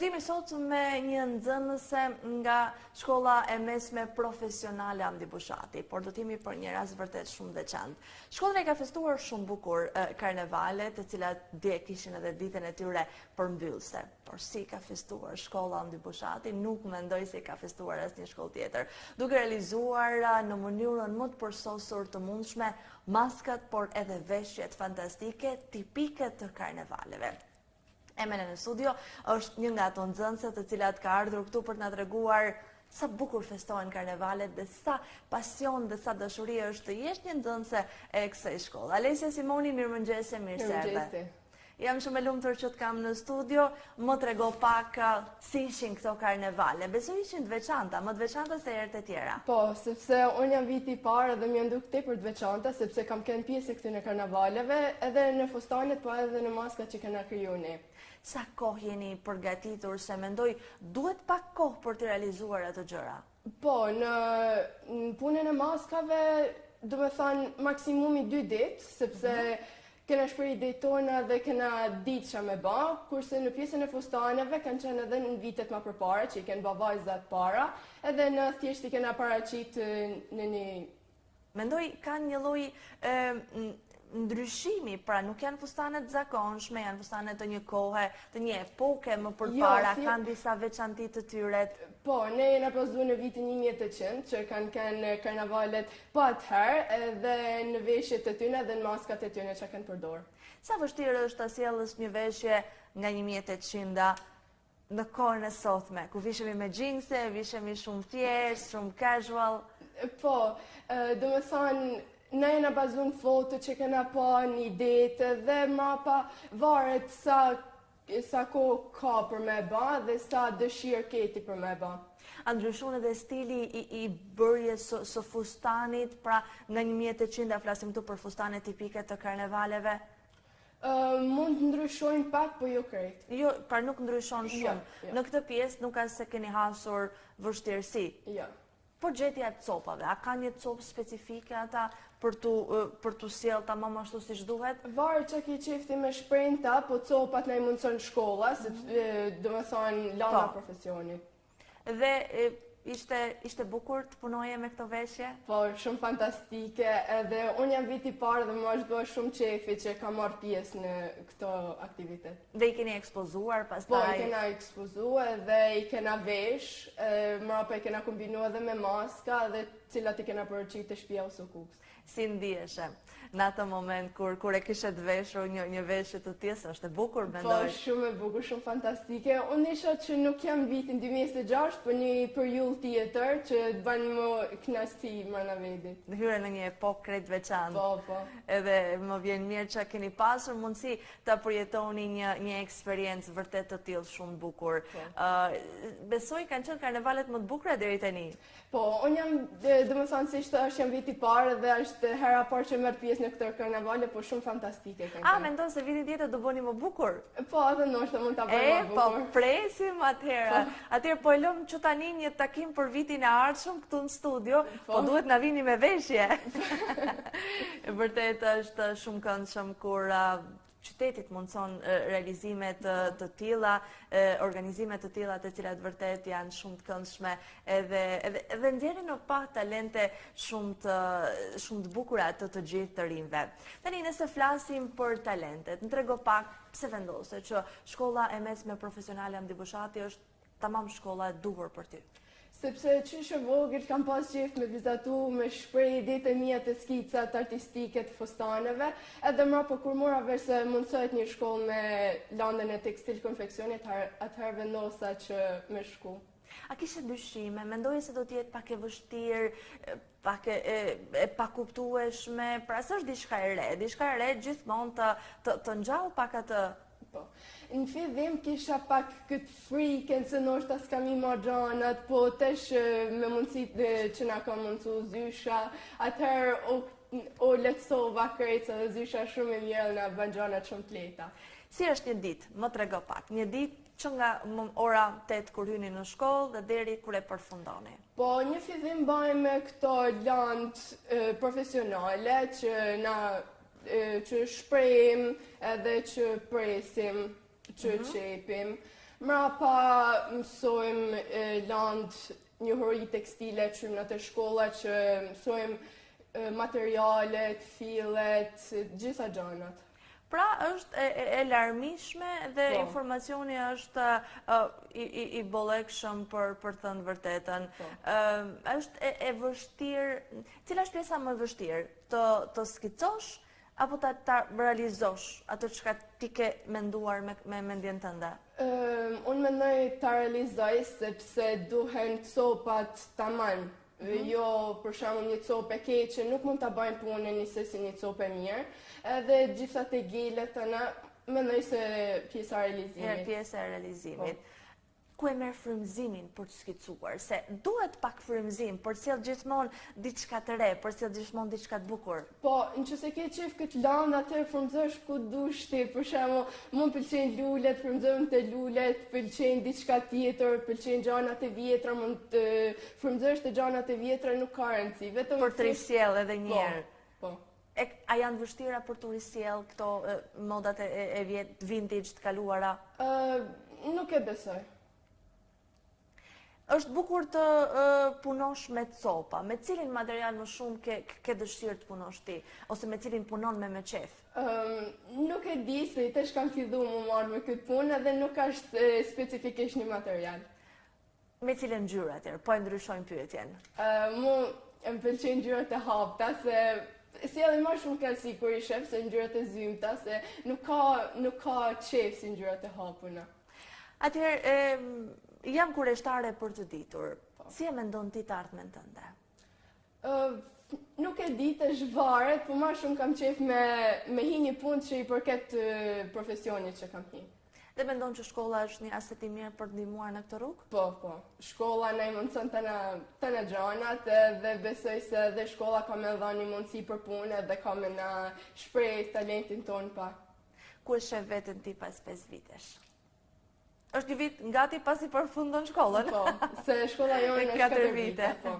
të jemi sot me një nxënëse nga Shkolla e Mesme Profesionale Andi Bushati, por do të jemi për një rast vërtet shumë veçantë. Shkolla e ka festuar shumë bukur karnevalet, të cilat dje kishin edhe ditën e tyre përmbyllse. Por si ka festuar Shkolla Andi Bushati, nuk mendoj se ka festuar asnjë shkollë tjetër, duke realizuar në mënyrën më të përsosur të mundshme maskat, por edhe veshjet fantastike tipike të karnevaleve. Emene në studio është një nga ato nxënëse të cilat ka ardhur këtu për të na treguar sa bukur festohen karnevalet dhe sa pasion dhe sa dashuri është të jesh një nxënëse e kësaj shkolle. Alesia Simoni, mirëmëngjese, mirë se erdhe. Jam shumë e lumtur që të kam në studio, më trego pak si ishin këto karnevale. Besoj ishin të veçanta, më të veçanta se herët e tjera. Po, sepse unë jam viti i parë dhe më janë duk tepër të veçanta, sepse kam kënë pjesë këtyre karnevaleve, edhe në fustanet, po edhe në maskat që kena kriju ne. Sa kohë jeni përgatitur, se mendoj duhet pak kohë për të realizuar ato gjëra? Po, në punën e maskave, do me thënë maksimumi 2 ditë, sepse kena shpër ide tona dhe kena ditë që me ba, kurse në pjesën e fustaneve kanë qenë edhe në vitet ma përpara, që i kenë ba vajzat para, edhe në thjesht i kena paraqit në një... Mendoj ka një lloj ndryshimi, pra nuk janë fustanet zakonshme, janë fustanet të një kohe, të një epoke më përpara, kanë disa veçanti të tyre. Po, ne jena pasdu në vitin 1800, që kanë kënë karnavalet po atëherë, dhe në veshjet të tyne dhe në maskat e tyne që kanë përdor. Sa vështirë është ta sjellësh një veshje nga 1800-a në kohën e sotme, ku vishemi me xhinse, vishemi shumë thjesht, shumë casual? Po, do me thënë, ne jena bazun foto që kena pa një detë dhe mrapa varet sa ko ka për me ba dhe sa dëshirë keti për me ba. A ndryshon edhe stili i bërjes së fustanit, pra nga 1800 flasim këtu për fustanet tipike të karnevaleve? Mund të ndryshojnë pak, po jo krejt. Jo, pra nuk ndryshon shumë. Në këtë pjesë nuk ka se keni hasur vështirësi. Jo. Por gjetja e copave, a ka një copë specifike ata për tu sjellë tamam ashtu siç duhet? Varet që ki qefti me shprenta, po copat ne mundson shkolla, do me thonë lana profesionit. Dhe ishte bukur të punoje me këto veshje? Po, shumë fantastike, edhe unë jam viti parë dhe më është bërë shumë qefi që ka marrë pjesë në këto aktivitet. Dhe i keni ekspozuar pastaj? Po, i kena ekspozuar dhe i kena vesh, mrapa i kena kombinu edhe me maska dhe cilat i kena përqit të shtëpia ose kuks. Si ndieshe në atë moment kur e kishe të veshur një veshje të tillë, është e bukur mendoj? Po, shumë e bukur, shumë fantastike. Unë isha që nuk jam vitin 2006, po një përjull tjetër që të banë më knasti mërna vedit. Në hyre në një epokë krejt veçantë. Po, po. Edhe më vjen mirë që keni pasur mundësi të përjetoni një eksperiencë vërtet të tillë shumë bukur. Besoj kanë qenë karnevalet më të bukura deri tani. Po, unë jam, dhe më thënë si është jam viti parë dhe është hera parë që merr pjesë në këtë karnevale, po shumë fantastike kanë qenë. Mendon se vitin tjetër do bëni më bukur? Po, edhe ndoshta mund ta bëjmë më bukur. Po, presim atëherë. Atëherë po e lëm që tani një takim për vitin e ardhshëm këtu në studio, po duhet na vini me veshje. Vërtet është shumë këndshëm kur qytetit mundson realizimet të tilla, organizime të tilla të cilat vërtet janë shumë të këndshme edhe nxjerrin në pa talente shumë të bukura të gjithë të rinjve. Tani nëse flasim për talentet, më trego pak pse vendose që Shkolla e Mesme Profesionale Andi Bushati është tamam shkolla e duhur për ty? Sepse qyshe vogël kam pas qef me vizatu, me shprej idetë e mia të skicat artistike të fustaneve, edhe mrapa kur mora vesh se mundsohet një shkollë me landën e tekstil konfeksionit, atëherë vendosa që me shku. A kishe dyshime? Mendoj se do t'jetë pak e vështirë, pak e pakuptueshme, pra së është diçka e re gjithmonë të ngjall pak atë. Po. Në fillim kisha pak këtë frikën se ndoshta s'kam i marrë gjanat, po tesh me mundësit që na ka mundsu zysha, atëherë o lehtësova krejt se zysha shumë e mirë dhe na bën gjanat shumë të lehta. Si është një ditë? Më trego pak. Një ditë që nga ora 8 kur hyni në shkollë dhe deri kur e përfundoni. Po, një fillim bëjmë këto lanë profesionale që shprehim edhe që presim, që qepim. Mrapa mësojmë landë njohuri tekstile që në të shkolla që mësojmë materialet, fillet, gjitha gjanat. Pra është e larmishme dhe Po. informacioni është i bollekshëm për thënë vërtetën. Është e vështirë, cila është pjesa më e vështirë? Të skicosh apo ta realizosh atë çka ti ke menduar me mendjen tënde? Unë mendoj ta realizoj sepse duhen copat tamam. Jo, për shembull, një copë e keqe nuk mund ta bëjnë punën njësoj si një copë e mirë, edhe gjitha te gelet tëna mendoj se pjesa e realizimit. Pjesa e realizimit. Ku e merr frymëzimin për të skicuar? Se duhet pak frymëzim, për sjell gjithmonë diçka të re, për sjell gjithmonë diçka të bukur. Po, nëse ke qef këtë landë, atëherë frymëzosh ku dush ti. Për shembull, mua pëlqejnë lulet, frymëzojmë te lulet, pëlqejnë diçka tjetër, pëlqejnë gjanat e vjetra, mund të frymëzosh te gjanat e vjetra, nuk ka rëndësi. Vetëm Për të risjell edhe një herë. Po. A janë vështira për të risjell këto modat e vintage të kaluara? Nuk e besoj. Është bukur të punosh me copa. Me cilin material më shumë ke dëshirë të punosh ti? Ose me cilin punon me qef? Nuk e di se i tesh kam fillu më marrë me këtë punë dhe nuk është specifikisht një material. Me cilin ngjyrë atëherë? Po e ndryshojmë pyetjen. Mu më pëlqejnë ngjyrat e hapta se si edhe më shumë kënaqësi kur i shef se ngjyrat e zymta se nuk ka qef si ngjyrat e hapuna. Atëherë jam kureshtare për të ditur. Si e mendon ti të ardhmen tënde? Nuk e di të zhvaret, po më shumë kam qef me hi një punë që i përket profesionit që kam hi. Dhe mendon që shkolla është një aset i mirë për të ndihmuar në këtë rrugë? Po. Shkolla na i mundson tëna gjanat dhe besoj se dhe shkolla ka me dhënë një mundësi për punë dhe ka me na shpreh talentin ton pak. Ku e shef veten ti pas 5 vitesh? Është një vit ngati pasi përfundon shkollën. Po, se shkolla jonë është 4 vite. Po.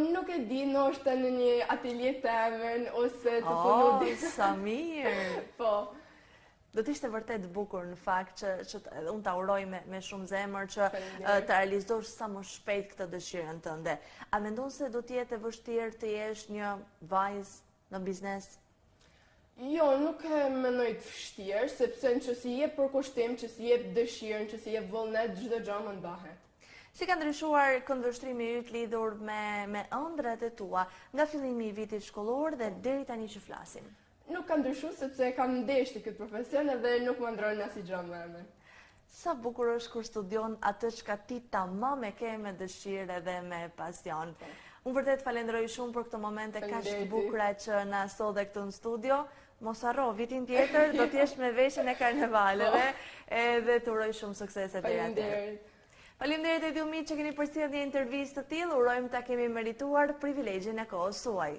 Nuk e di, ndoshta në një atelje temën ose të punu di. Sa mirë! Po. Do t'ishte vërtet bukur në fakt që unë ta uroj me shumë zemër që të realizosh sa më shpejt këtë dëshirën tënde. A mendon se do t'jetë e vështirë të jesh një vajzë në biznes? Jo, nuk e mendoj të vështirë, sepse nëse i jep përkushtim, nëse i jep dëshirë, nëse i jep vullnet, çdo gjë mund bëhet. Si ka ndryshuar këndvështrimi yt lidhur me ëndrat e tua nga fillimi i vitit shkollor dhe deri tani që flasim? Nuk ka ndryshuar sepse kam ndeshur këtë profesion dhe nuk më ndron asnjë gjë më emër. Sa bukur është kur studion atë çka ti tamam e ke me dëshirë dhe me pasion. Unë vërtet falenderoj shumë për këto momente kaq të bukura që na sodhe këtu në studio. Mos harro, vitin tjetër do t'jesh me veshjen e karnevaleve dhe të uroj shumë suksese deri atëherë. Faleminderit Edi Umit që keni përcjellë një intervistë të tillë, urojmë ta kemi merituar privilegjin e kohës suaj.